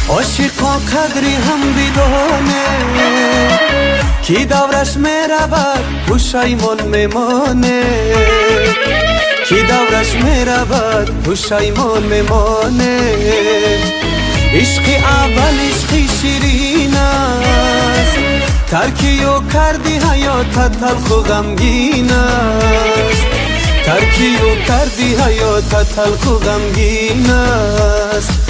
عاشقا قدری هم بدانه کی دورش میرود پشیمان میمانه کی دورش میرود پشیمان میمانه عشق اول عشق شیرین است ترکی و کردی حیاتت تلخ و غمگین است ترکی و کردی حیاتت تلخ و غمگین است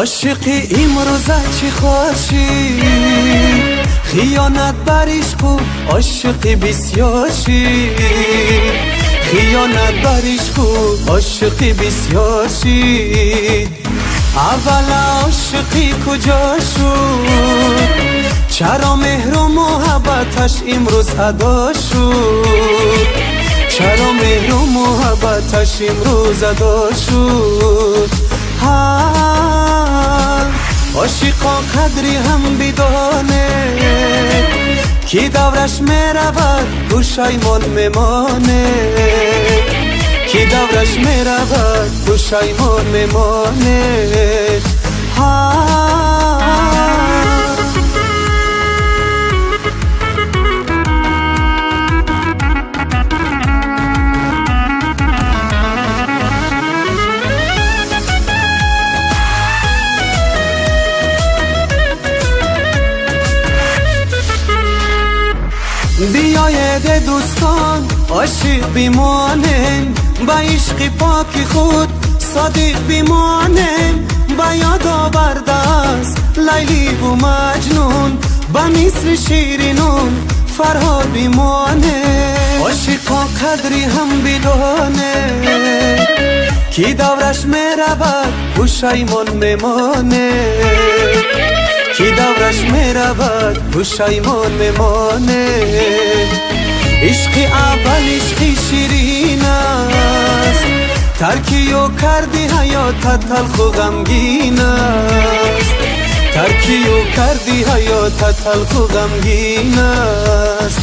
عاشقی امروزه چی خوشی خیانت بر عشق و عاشقی بسیارشی خیانت بر عشق و عاشقی بسیارشی اول عاشقی کجا شد چرا مهر و محبتش امروز ادا شد چرا مهر و محبتش امروز ادا شد عاشقا قدری هم بدانه کی دورش میرود پشیمان میمانه کی دورش میرود پشیمان میمانه بیاید دوستان عاشق بمانیم با عشق پاک خود صادق بمانیم با یاد آورده است لیلی و مجنون با مصر شیرینون فرهاد بمانیم عاشقا قدری هم بدانه کی دورش میرود پشیمان میمانه کی دورش میرود پشیمان میمانه عشق اول عشق شیرین است ترکی و کردی حیاتت تلخ و غمگین است ترکی و کردی حیاتت تلخ و غمگین است